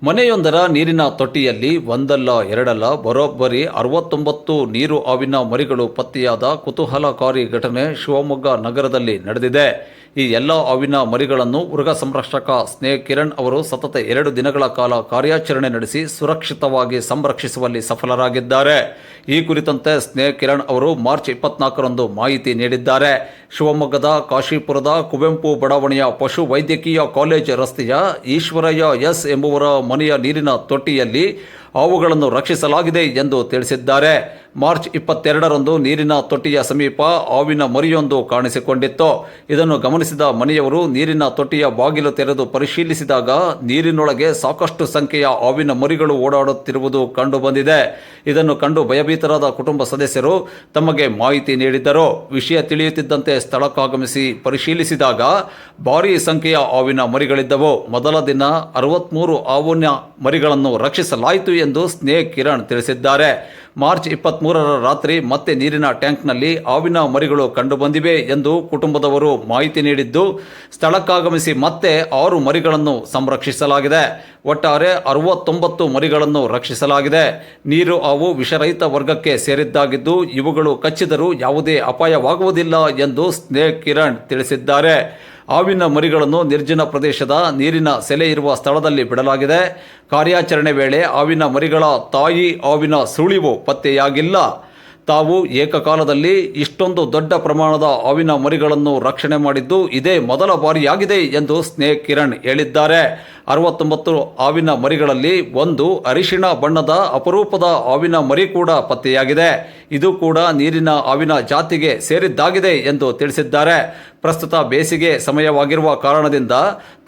ಮನೆಯೊಂದರ ನೀರಿನ ತೊಟ್ಟಿಯಲ್ಲಿ ಒಂದಲ್ಲ ಎರಡಲ್ಲ ಬರೋಬ್ಬರಿ 69 ನೀರು ಹಾವಿನ ಮರಿಗಳು ಪತ್ತೆಯಾದ ಕುತೂಹಲಕಾರಿ ಘಟನೆ ಶಿವಮೊಗ್ಗ ನಗರದಲ್ಲಿ ನಡೆದಿದೆ. ಈ ಎಲ್ಲ ಹಾವಿನ ಮರಿಗಳನ್ನು ಮೃಗ ಸಂರಕ್ಷಕ ಸ್ನೇಕ್ ಕಿರಣ್ ಅವರು ಸತತ 2 ದಿನಗಳ ಕಾಲ ಕಾರ್ಯಾಚರಣೆ ನಡೆಸಿ ಸುರಕ್ಷಿತವಾಗಿ ಸಂರಕ್ಷಿಸುವಲ್ಲಿ ಸಫಲರಾಗಿದ್ದಾರೆ. ಈ ಕುರಿತಂತೆ ಸ್ನೇಕ್ ಕಿರಣ್ ಅವರು ಮಾರ್ಚ್ 24ರಂದು ಮಾಹಿತಿ ನೀಡಿದ್ದಾರೆ. ಶಿವಮೊಗ್ಗದ ಕಾಶಿಪುರದ ಕುವೆಂಪು ಬಡಾವಣೆಯ ಪಶು ವೈದ್ಯಕೀಯ ಕಾಲೇಜ್ ರಸ್ತೆಯ ಈಶ್ವರಯ್ಯ ಎಸ್ ಎಂಬುವರ ಮನೆಯ ನೀರಿನ ತೊಟ್ಟಿಯಲ್ಲಿ ಅವುಗಳನ್ನು ರಕ್ಷಿಸಲಾಗಿದೆ ಎಂದು ತಿಳಿಸಿದ್ದಾರೆ. ಮಾರ್ಚ್ 22ರಂದು ನೀರಿನ ತೊಟ್ಟಿಯ ಸಮೀಪ ಹಾವಿನ ಮರಿಯೊಂದು ಕಾಣಿಸಿಕೊಂಡಿತ್ತು. ಇದನ್ನು ಗಮನಿಸಿದ ಮನೆಯವರು ನೀರಿನ ತೊಟ್ಟಿಯ ಬಾಗಿಲು ತೆರೆದು ಪರಿಶೀಲಿಸಿದಾಗ ನೀರಿನೊಳಗೆ ಸಾಕಷ್ಟು ಸಂಖ್ಯೆಯ ಹಾವಿನ ಮರಿಗಳು ಓಡಾಡುತ್ತಿರುವುದು ಕಂಡುಬಂದಿದೆ. ಇದನ್ನು ಕಂಡು ಭಯಭೀತರಾದ ಕುಟುಂಬ ಸದಸ್ಯರು ತಮಗೆ ಮಾಹಿತಿ ನೀಡಿದ್ದರು. ವಿಷಯ ತಿಳಿಯುತ್ತಿದ್ದಂತೆ ಸ್ಥಳಕ್ಕಾಗಮಿಸಿ ಪರಿಶೀಲಿಸಿದಾಗ ಭಾರೀ ಸಂಖ್ಯೆಯ ಹಾವಿನ ಮರಿಗಳಿದ್ದವು. ಮೊದಲ ದಿನ 63 ಹಾವಿನ ಮರಿಗಳನ್ನು ರಕ್ಷಿಸಲಾಯಿತು ಎಂದು ಸ್ನೇಕ್ ಕಿರಣ್ ತಿಳಿಸಿದ್ದಾರೆ. ಮಾರ್ಚ್ 23ರ ರಾತ್ರಿ ಮತ್ತೆ ನೀರಿನ ಟ್ಯಾಂಕ್ನಲ್ಲಿ ಹಾವಿನ ಮರಿಗಳು ಕಂಡುಬಂದಿವೆ ಎಂದು ಕುಟುಂಬದವರು ಮಾಹಿತಿ ನೀಡಿದ್ದು, ಸ್ಥಳಕ್ಕಾಗಮಿಸಿ ಮತ್ತೆ 6 ಮರಿಗಳನ್ನು ಸಂರಕ್ಷಿಸಲಾಗಿದೆ. ಒಟ್ಟಾರೆ 69 ಮರಿಗಳನ್ನು ರಕ್ಷಿಸಲಾಗಿದೆ. ನೀರು ಹಾವು ವಿಷರಹಿತ ವರ್ಗಕ್ಕೆ ಸೇರಿದ್ದಾಗಿದ್ದು ಇವುಗಳು ಕಚ್ಚಿದರೂ ಯಾವುದೇ ಅಪಾಯವಾಗುವುದಿಲ್ಲ ಎಂದು ಸ್ನೇಕ್ ಕಿರಣ್ ತಿಳಿಸಿದ್ದಾರೆ. ಹಾವಿನ ಮರಿಗಳನ್ನು ನಿರ್ಜನ ಪ್ರದೇಶದ ನೀರಿನ ಸೆಲೆ ಇರುವ ಸ್ಥಳದಲ್ಲಿ ಬಿಡಲಾಗಿದೆ. ಕಾರ್ಯಾಚರಣೆ ವೇಳೆ ಹಾವಿನ ಮರಿಗಳ ತಾಯಿ ಹಾವಿನ ಸುಳಿವು ಪತ್ತೆಯಾಗಿಲ್ಲ. ತಾವು ಏಕಕಾಲದಲ್ಲಿ ಇಷ್ಟೊಂದು ದೊಡ್ಡ ಪ್ರಮಾಣದ ಹಾವಿನ ಮರಿಗಳನ್ನು ರಕ್ಷಣೆ ಮಾಡಿದ್ದು ಇದೇ ಮೊದಲ ಬಾರಿಯಾಗಿದೆ ಎಂದು ಸ್ನೇಕ್ ಕಿರಣ್ ಹೇಳಿದ್ದಾರೆ. 69 ಹಾವಿನ ಮರಿಗಳಲ್ಲಿ ಒಂದು ಅರಿಶಿಣ ಬಣ್ಣದ ಅಪರೂಪದ ಹಾವಿನ ಮರಿ ಕೂಡ ಪತ್ತೆಯಾಗಿದೆ. ಇದು ಕೂಡ ನೀರಿನ ಹಾವಿನ ಜಾತಿಗೆ ಸೇರಿದ್ದಾಗಿದೆ ಎಂದು ತಿಳಿಸಿದ್ದಾರೆ. ಪ್ರಸ್ತುತ ಬೇಸಿಗೆ ಸಮಯವಾಗಿರುವ ಕಾರಣದಿಂದ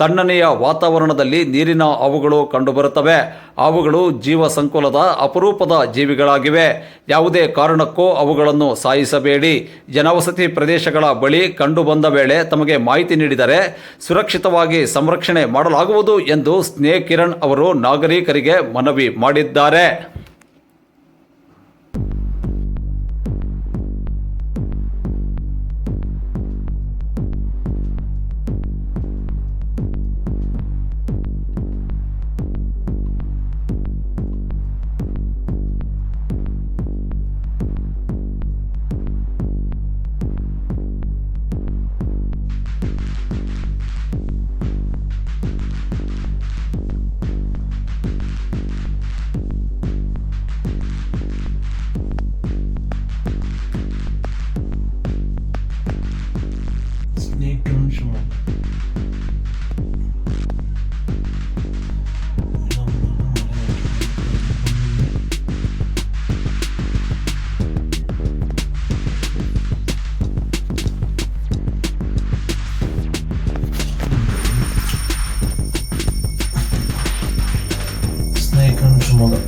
ತಣ್ಣನೆಯ ವಾತಾವರಣದಲ್ಲಿ ನೀರಿನ ಹಾವುಗಳು ಕಂಡುಬರುತ್ತವೆ. ಹಾವುಗಳು ಜೀವ ಸಂಕುಲದ ಅಪರೂಪದ ಜೀವಿಗಳಾಗಿವೆ. ಯಾವುದೇ ಕಾರಣಕ್ಕೂ ಅವುಗಳನ್ನು ಸಾಯಿಸಬೇಡಿ. ಜನವಸತಿ ಪ್ರದೇಶಗಳ ಬಳಿ ಕಂಡುಬಂದ ವೇಳೆ ತಮಗೆ ಮಾಹಿತಿ ನೀಡಿದರೆ ಸುರಕ್ಷಿತವಾಗಿ ಸಂರಕ್ಷಣೆ ಮಾಡಲಾಗುವುದು ಎಂದು ಸ್ನೇಕ್ ಕಿರಣ್ ಅವರು ನಾಗರಿಕರಿಗೆ ಮನವಿ ಮಾಡಿದ್ದಾರೆ. Snake Gun Shimmel. Snake Gun Shimmel.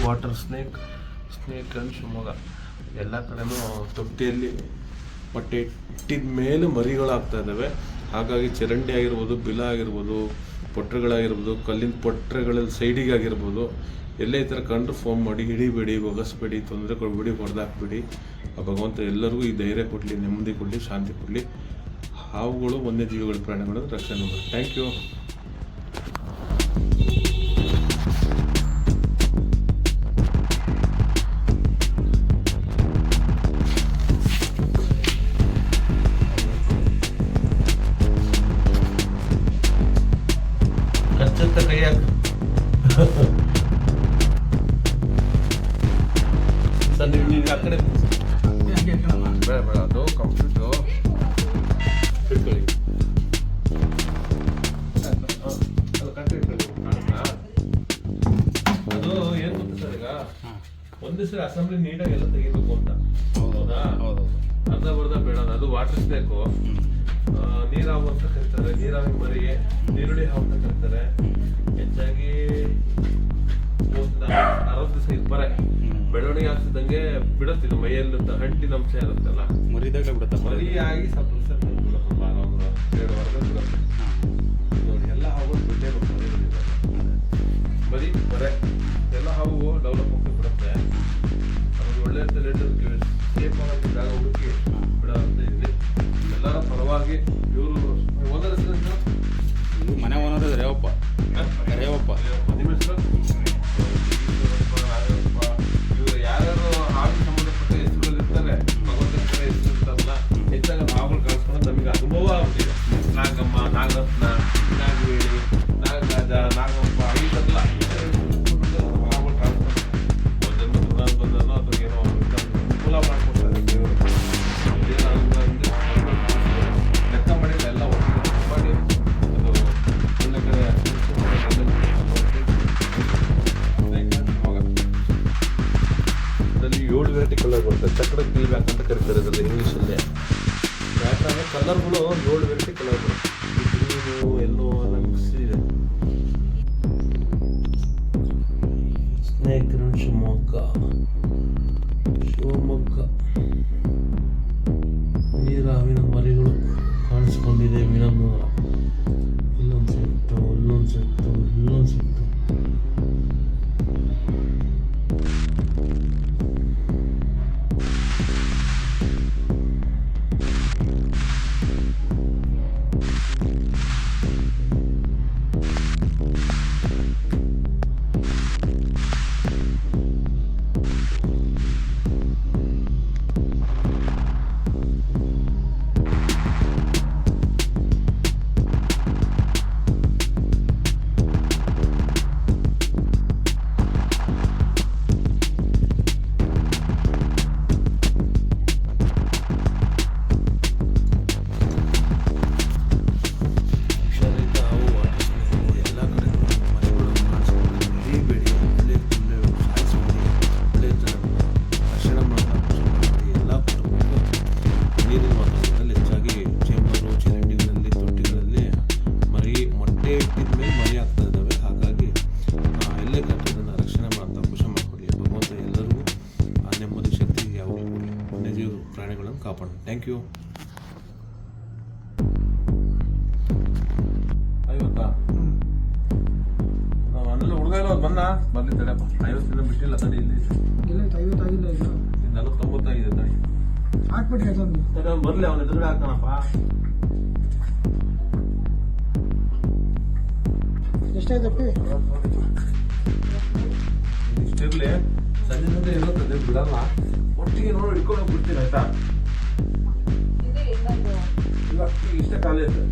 Water snake and Shivamogga ಎಲ್ಲ ಕಡೆನೂ ತೊಟ್ಟಿಯಲ್ಲಿ ಬಟ್ಟೆ ಇಟ್ಟಿದ ಮೇಲೆ ಮರಿಗಳಾಗ್ತಾ ಇದ್ದಾವೆ. ಹಾಗಾಗಿ ಚರಂಡಿ ಆಗಿರ್ಬೋದು, ಬಿಲ ಆಗಿರ್ಬೋದು, ಪೊಟ್ರೆಗಳಾಗಿರ್ಬೋದು, ಕಲ್ಲಿನ ಪೊಟ್ರೆಗಳಲ್ಲಿ ಸೈಡಿಗೆ ಆಗಿರ್ಬೋದು, ಎಲ್ಲೇ ಈ ಥರ ಕಂಡ್ರೆ ಫೋನ್ ಮಾಡಿ ಹಿಡಿಬೇಡಿ, ಒಗಸ್ಬೇಡಿ, ತೊಂದರೆ ಕೊಡಬೇಡಿ, ಹೊಡೆದಾಕ್ಬೇಡಿ. ಆ ಭಗವಂತ ಎಲ್ಲರಿಗೂ ಈ ಧೈರ್ಯ ಕೊಡಲಿ, ನೆಮ್ಮದಿ ಕೊಡಲಿ, ಶಾಂತಿ ಕೊಡಲಿ. ಹಾವುಗಳು ವನ್ಯಜೀವಿಗಳ ಪ್ರಾಣಿಗಳನ್ನು ರಕ್ಷಣೆ ಮಾಡಿ. Thank you. ಕೈ ಹಾಕು ಸರ್, ನೀವು ಆ ಕಡೆ ಬೇಡ ಅದು ಕಂಪ್ಲೀಟು ಹಿಡ್ಕೊಳ್ಳಿ. ಒಂದಿವ್ಸ ಅಸೆಂಬ್ಲಿ ನೀಟಾಗಿ ಎಲ್ಲ ತೆಗಿಬೇಕು ಅಂತ. ಹೌದಾ? ಹೌದು. ಅರ್ಧ ಬರ್ಧ ಬೇಡ, ಅದು ವಾಟರ್ ಸ್ನೇಕು, ನೀರಾವು ಅಂತ ಕರೀತಾರೆ, ನೀರಾವಿ ಮರಿ, ನೀರುಳ್ಳಿ ಹಾವು ಅಂತ ಕರೀತಾರೆ. ಹೆಚ್ಚಾಗಿ 60 ದಿವಸ ಇಬ್ಬರೇ ಬೆಳವಣಿಗೆ ಆಗ್ತಿದ್ದಂಗೆ ಬಿಡುತ್ತಿದ್ದು ಮೈಯಲ್ಲಿ ಹಂಟಿನ ಅಂಶ ಇರುತ್ತಲ್ಲ, ಮರಿದಾಗ ಬಿಡುತ್ತೆ. ಮರಿ ಆಗಿ ಸ್ವಲ್ಪ ದಿವಸ ಬಿಡುತ್ತೆ, 2 ವಾರದಲ್ಲಿ ಬಿಡುತ್ತೆ. ನೋಡಿ ಎಲ್ಲ ಹಾವು ಬಿಟ್ಟೇ ಬರ್ತದೆ, ಬರೀ ಬರೇ ಎಲ್ಲ ಹಾವು ಡೆವಲಪ್ ಹೋಗಿ ಬಿಡುತ್ತೆ. ಅದು ಒಳ್ಳೆ ಸೇಫ್ ಆಗಿ ಜಾಗ ಹುಡುಕಿ ಬಿಡೋಂತ ಇದೆ. ಎಲ್ಲರ ಪರವಾಗಿ ಇವರು ಓನರ್ ಹೆಸರು ಇದು ಮನೆ ಓನರ್ ರೇವಪ್ಪ. ನಿಮ್ಮ ಹೆಸರು? ಇವರು ಯಾರ್ಯಾರು ಹಾವಿಗೆ ಸಂಬಂಧಪಟ್ಟ ಹೆಸರುಗಳು ಇರ್ತಾರೆ, ಭಗವಂತನ ಕಡೆ ಹೆಸರು ಇರ್ತಾರಲ್ಲ, ಹೆಚ್ಚಾಗಿ ಹಾವುಗಳು ಕಾಣಿಸ್ಕೊಂಡು ನಮಗೆ ಅನುಭವ ಆಗ್ಬಿಟ್ಟಿದೆ. ನಾಗಮ್ಮ, ನಾಗರತ್ನ, ನಾಗವೇಣಿ, ನಾಗರಾಜ, ನಾಗಪ್ಪ ಈ ಥರಲ್ಲ ಹಾವುಗಳು ಕಾಣಿಸ್ಕೊಂಡು ಒಂದನ್ನು ದುರಾನ್ ಬಂದನೋ ಅಥವಾ ಏನೋ ಅನುಕೂಲ ಮಾಡ್ಕೊಡ್ತಾರೆ ದೇವರು. ಲೆಕ್ಕ ಮಾಡಿಲ್ಲ, ಎಲ್ಲ ಒಟ್ಟಿಗೆ ಮಾಡಿ ಅದು ಒಳ್ಳೆ ಕಡೆ ಇದರಲ್ಲಿ 7 ವೆರೈಟಿ ಕಲರ್ ಬರ್ತದೆ. ಚಕ್ರ ಕಿಲ್ಬ್ಯಾಕ್ ಅಂತ ಕರೀತಾರೆ ಇದರಲ್ಲಿ ಇಂಗ್ಲೀಷಲ್ಲಿ. ಯಾಕಂದರೆ ಕಲರ್ಗಳು 7 ವೆರೈಟಿ ಕಲರ್ ಬರುತ್ತೆ. ಗ್ರೀನು, ಎಲ್ಲೋ ಎಲ್ಲ ಮಿಕ್ಸ್ ಇದೆ. ಸ್ನೇಕ್ ಶಿವಮೊಗ್ಗ, ನೀರಾವಿನ ಮರಿಗಳು ಕಾಣಿಸ್ಕೊಂಡಿದೆ. ಮೀನಮ್ಮನವರ ಇಲ್ಲೊಂದು ಸೆಟ್ಟು, ಇಲ್ಲೊಂದು ಸೆಟ್ಟು, ಇಲ್ಲೊಂದು ಸೆಟ್ಟು. ಕಾಪಾಡೋಣ. Thank you. 50 ನಾವು ಅಲ್ಲೆಲ್ಲ ಹುಡುಗ ಎಲ್ಲ ಬಂದ ಬರ್ಲಿ ತಡೆಯಪ್ಪ. 50 ಬಿಟ್ಟಿಲ್ಲ ತಡಿ, ಇಲ್ಲಿ 50 ಆಗಿಲ್ಲ, ಈಗ 49 ಆಗಿದೆ ತಡಿ. ಹಾಕ್ಬಿಟ್ರಿ ತಡೆ ಬರ್ಲಿ, ಅವನ ಎದುರುಗಡೆ ಹಾಕೋಣಪ್ಪ. ಎಷ್ಟಾಯ್ತಪ್ಪಿ? ಇಷ್ಟಿರ್ಲಿ, ಸಂಜೆ ಇರುತ್ತದೆ ಬಿಡಲ್ಲ, ಒಟ್ಟಿಗೆ ನೋಡಿ ಹಿಡ್ಕೊಂಡು ಬಿಡ್ತೀನಿ ಆಯ್ತಾ? ಇಲ್ಲ ಇಷ್ಟೇ ಖಾಲಿ ಇರ್ತದೆ.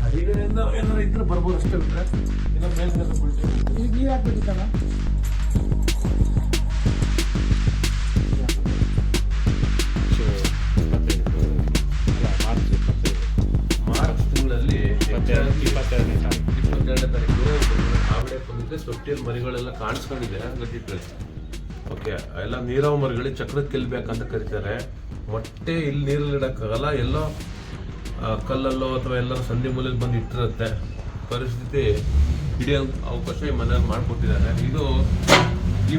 ಅಡಿಗೆಯಿಂದ ಏನಾದ್ರು ಇದ್ರೆ ಬರ್ಬೋದು ಅಷ್ಟೇ, ಬಿಟ್ರೆ ಇನ್ನೂ ಮೇಲ್ಗಡೆ ಬಿಡ್ತೀನಿ. ಈಗ ನೀರು ಹಾಕ್ಬೇಕಿತ್ತಲ್ಲ? ಮಾರ್ಚ್ ತಿಂಗಳಲ್ಲಿ 22ನೇ ತಾರೀಕು ಆವಿಡೆ ಬಂದಿದೆ. ತೊಟ್ಟಿಯಲ್ಲಿ ಮರಿಗಳೆಲ್ಲ ಕಾಣಿಸ್ಕೊಂಡಿದೆ ಗಟ್ಟಿಟ್ಟಲ್ಲಿ. ಓಕೆ, ಎಲ್ಲ ನೀರಾವ ಮರಿಗಳಿಗೆ ಚಕ್ರದ ಕಿಲ್ಬೇಕಂತ ಕರೀತಾರೆ. ಮೊಟ್ಟೆ ಇಲ್ಲಿ ನೀರಲ್ಲಿ ಇಡೋಕ್ಕಾಗಲ್ಲ, ಎಲ್ಲೋ ಕಲ್ಲಲ್ಲೋ ಅಥವಾ ಎಲ್ಲರ ಸಂಧಿ ಮೂಲೆಯಲ್ಲಿ ಬಂದು ಇಟ್ಟಿರುತ್ತೆ. ಪರಿಸ್ಥಿತಿ ಹಿಡಿಯೋ ಅವಕಾಶ ಈ ಮನೆಯವ್ರು ಮಾಡಿಕೊಟ್ಟಿದ್ದಾರೆ. ಇದು ಈ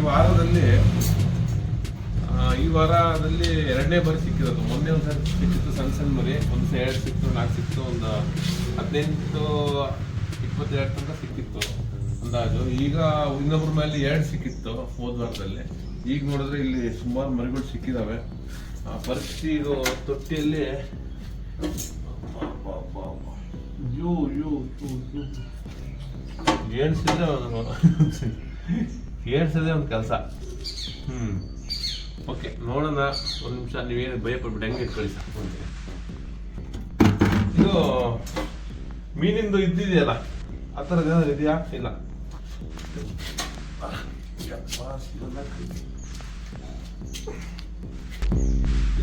ವಾರದಲ್ಲಿ 2ನೇ ಬಾರಿ ಸಿಕ್ಕಿರೋದು. ಮೊನ್ನೆ ಒಂದು ಸಲ ಸಿಕ್ಕಿತ್ತು ಸಣ್ಣ ಮರಿ, ಒಂದು ಸಲ 2 ಸಿಕ್ತು, 4 ಸಿಕ್ತು, ಒಂದು 18-22 ತನಕ ಸಿಕ್ಕಿತ್ತು ಅಂದಾಜು. ಈಗ ಇನ್ನೊಬ್ಬರ ಮೇಲೆ 2 ಸಿಕ್ಕಿತ್ತು ಹೋದ ವಾರದಲ್ಲಿ. ಈಗ ನೋಡಿದ್ರೆ ಇಲ್ಲಿ ಸುಮಾರು ಮರಿಗಳು ಸಿಕ್ಕಿದಾವೆ. ಪರಿಸ್ಥಿತಿ ಇದು ತೊಟ್ಟಿಯಲ್ಲಿ ಏಳ್ಸಿದ್ರೆ ಒಂದು ಕೆಲಸ. ಓಕೆ, ನೋಡೋಣ. ಒಂದು ನಿಮಿಷ, ನೀವೇನು ಭಯಪಡ್ಬಿಟ್ಟು ಹೆಂಗೆ ಕಳಿಸ. ಇದು ಮೀನಿಂದು ಇದ್ದಿದೆಯಲ್ಲ, ಆ ಥರದ್ದು ಏನಾದ್ರು ಇದೆಯಾ? ಇಲ್ಲ.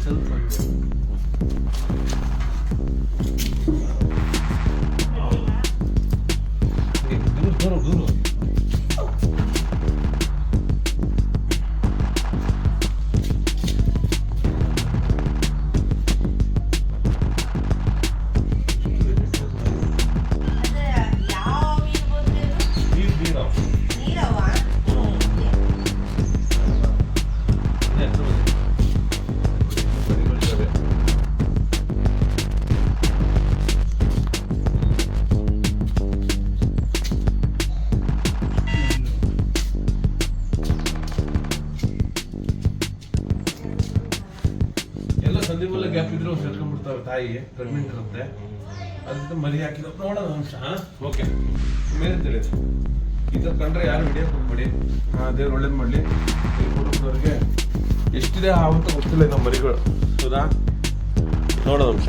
ಸ್ವಲ್ಪ ದೂರ ಹಾಕಿದ್ರು ಸೇರ್ಕೊಂಡ್ಬಿಡ್ತಾವೆ, ತಾಯಿ ಪ್ರೆಗ್ನೆಂಟ್ ಇರುತ್ತೆ, ಅದರಿಂದ ಮರಿ ಹಾಕಿದ್ರು ನೋಡೋಣ ಅಂಶ. ಓಕೆ, ಮೇಲೆ ತಿಳಿದು ಈ ಥರ ಕಂಡ್ರೆ ಯಾರು ಹಿಡಿಯೋಕೆ ಹೋಗ್ಬೇಡಿ. ದೇವ್ರು ಒಳ್ಳೇದು ಮಾಡಲಿ. ಈ ಕುಟುಂಬದವ್ರಿಗೆ ಎಷ್ಟಿದೆ ಅಂತ ಗೊತ್ತಿಲ್ಲ ನಮ್ಮ ಮರಿಗಳು, ಹೌದಾ? ನೋಡೋಣ ಅಂಶ.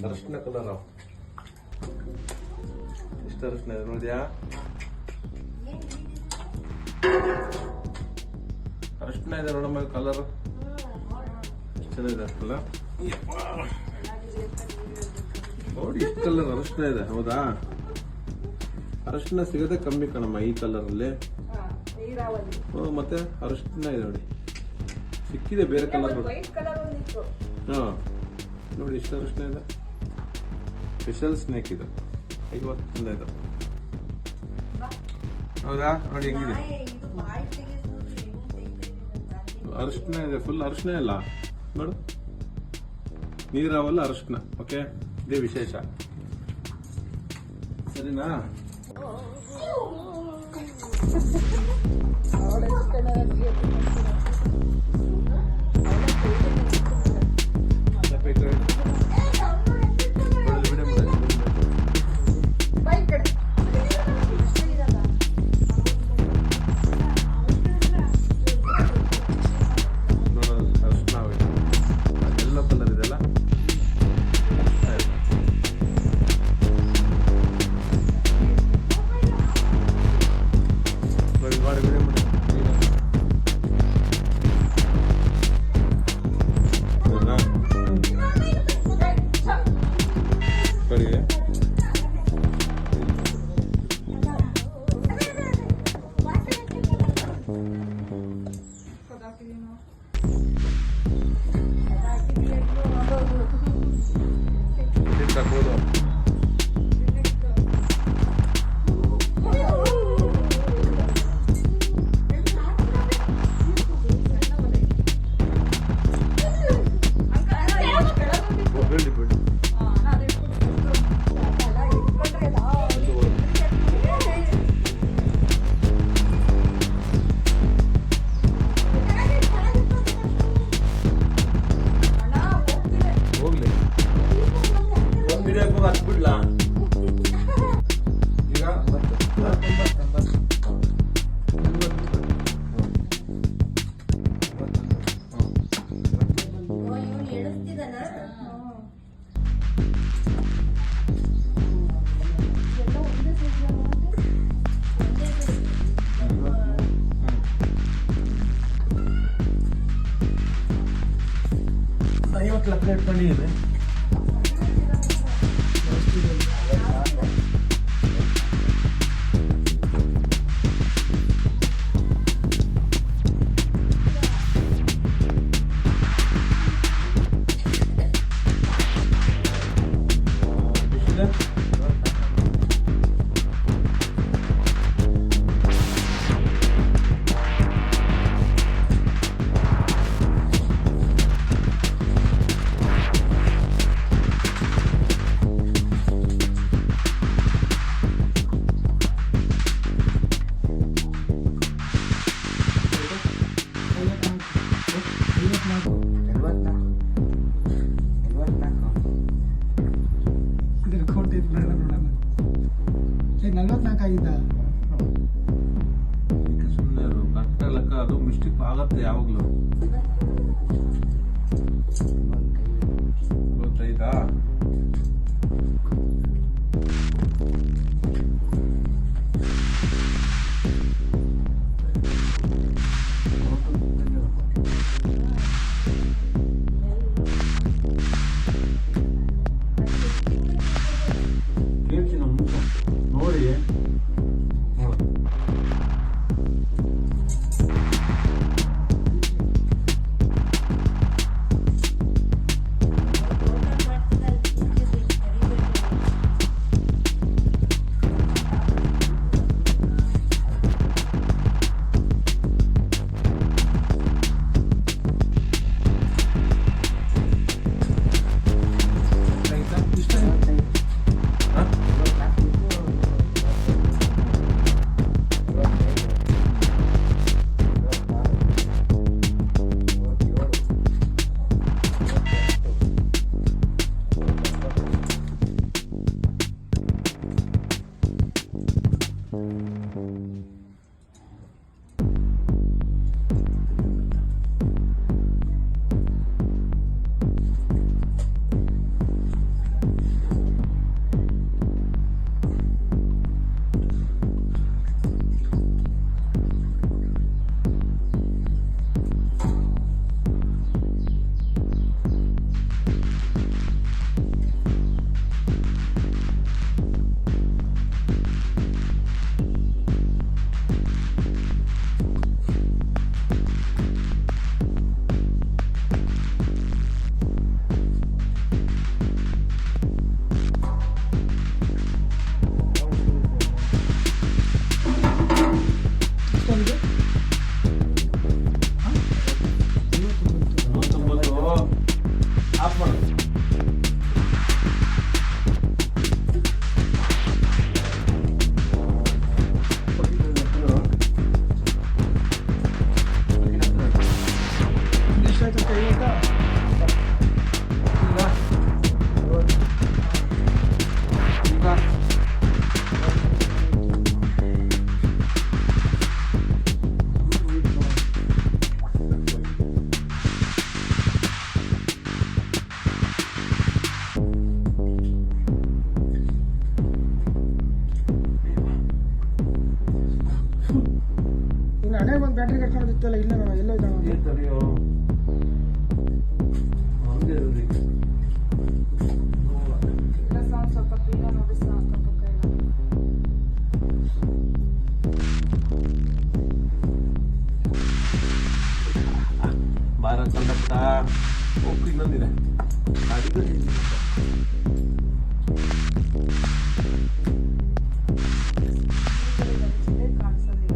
ಅರಶಿನ ಕಲರ್ ಎಷ್ಟು ಅರಶಿನ ಇದೆ ನೋಡಿದ್ಯಾ? ಅರಶಿನ ಇದೆ ನೋಡಮ್ಮ, ಕಲರ್ ಎಷ್ಟು ಚೆನ್ನಾಗಿದೆ ಅಲ್ಲ? ನೋಡಿ ಎಷ್ಟು ಕಲರ್ ಅರಶಿನ ಇದೆ, ಹೌದಾ? ಅರಶಿನ ಸಿಗೋದೇ ಕಮ್ಮಿ ಕಣಮ್ಮ ಈ ಕಲರ್ ಅಲ್ಲಿ. ಮತ್ತೆ ಅರಶಿನ ಇದೆ ನೋಡಿ, ಸಿಕ್ಕಿದೆ ಬೇರೆ ಕಲರ್. ಹಾ ನೋಡಿ ಎಷ್ಟು ಅರಶಿನ ಇದೆ. ಸ್ಪೆಷಲ್ ಸ್ನೇಕ್ ಇದು, 50 ಇದು, ಹೌದಾ? ನೋಡಿ ಹೆಂಗಿದೆ ಅರಶಿನ ಇದೆ, ಫುಲ್ ಅರಶಿನ ಇಲ್ಲ ನೋಡು, ನೀರಾವಲ್ಲ ಅರಶಿನ. ಓಕೆ, ಇದೇ ವಿಶೇಷ, ಸರಿನಾ? ಎಲ್ಲೋ ಕಲರ್ ಇದೆಲ್ಲ, ಹಾಕ್ಬೋದು. ಬಿಡಿ ಬಿಡಿ, ಹೋಗ್ಲಿ ಹತ್ಬಿಡ್ಲಾ ಈಗ? ಐವತ್ತು ಲಕ್ಷ ಇಟ್ಕೊಂಡಿದೆ. 44 ಆಗಿದ್ದ. ಸುಮ್ಮನೆ ಕರೆಕ್ಟ್ ಲೆಕ್ಕ, ಅದು ಮಿಸ್ಟೇಕ್ ಆಗತ್ತೆ ಯಾವಾಗಲೂ. 45 ನೋಡಿ ಎಷ್ಟಾಗಿದೆ? 99 ಆಫ್ ಮಾಡು. ಎಷ್ಟಾಯ್ತು? 50? ಇನ್ನು ಹಣೆಗೆ ಒಂದು ಬ್ಯಾಟ್ರಿ ಕಟ್ಕೊಂಡಿತ್ತಲ್ಲ, ಇಲ್ಲ ನಾವು ಎಲ್ಲೋ ಇದ್ದಾವೆ. ಏನ್ ತಡೆಯೋ ಹಂಗೆ ಇರೋದು ಈಗ. ಸ್ವಲ್ಪ ಕ್ಲೀನಾಗಿ ನೋಡಿ ಅಕ್ಕಪಕ್ಕ ಎಲ್ಲ. ಬಾರ ಕಂಡಪುಟ ಹೋಗಿ ಇನ್ನೊಂದಿದೆ ಅಡಿಗೆ ಕಾಣಿಸೋದಿಲ್ಲ.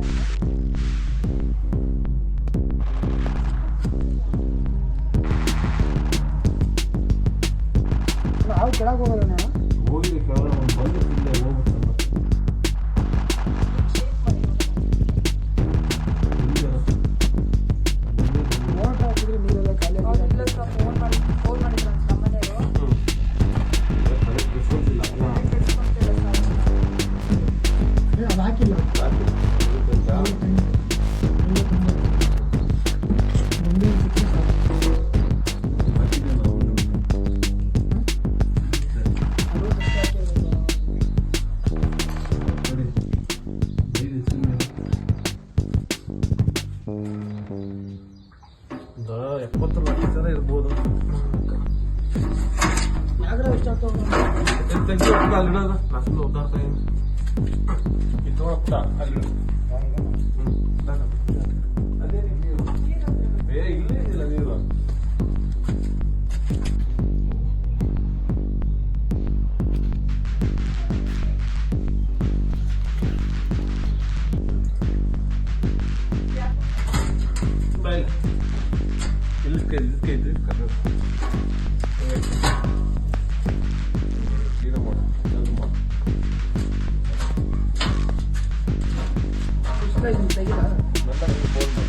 ನಾವು ಕೆಳಗೆ ಹೋಗಲ್ಲ ನಾವು. ಹೋಗಿದೆ ಕೇವಲ ಒಂದು ಬಂದು ಇಲ್ಲೇ ಹೋಗ್ಬಿಟ್ಟು ಮೋಟರ್ ಹಾಕಿದ್ರೆ ನೀರೆಲ್ಲ ಖಾಲಿ ಅವ್ರು ಆಗಿದೆ. ಇಲ್ಲ ಸರ್, ಫೋನ್ ಮಾಡಿದ್ರು ಅಂತ ನಮ್ಮನೆಯವರು. ಕೆಡ್ಸ್ಕೊಂತಿಲ್ಲ ಕೆಡ್ಸ್ಕೊಂತಿಲ್ಲ ಸರ್. ಅದು ಹಾಕಿಲ್ಲ. ಮುಂದೆ ಸಿಕ್ಕರೆ ಸಾಕು. ಅದು ಕಷ್ಟ ಆಗ್ತದೆ. 70 ಲಕ್ಷ ಜನ ಇರ್ಬೋದು. ಯಾಗ್ರ ಎಷ್ಟಾಗ್ತವೆ? ಅಲ್ಲಿಡೋದು ನಾನು ಓದಾಡ್ತಾ ಇದು ನೋಡಪ್ಪ ಅಲ್ಲಿ ಅದೇ ನೀರು ಇಲ್ಲೇ ಇದಿಲ್ಲ ನೀರು. ಇದಕ್ಕೆ ಇದ್ರೆ ಕರ್ನಾಟಕ ತೆಗಿಲ್ಲ. ಫೋನ್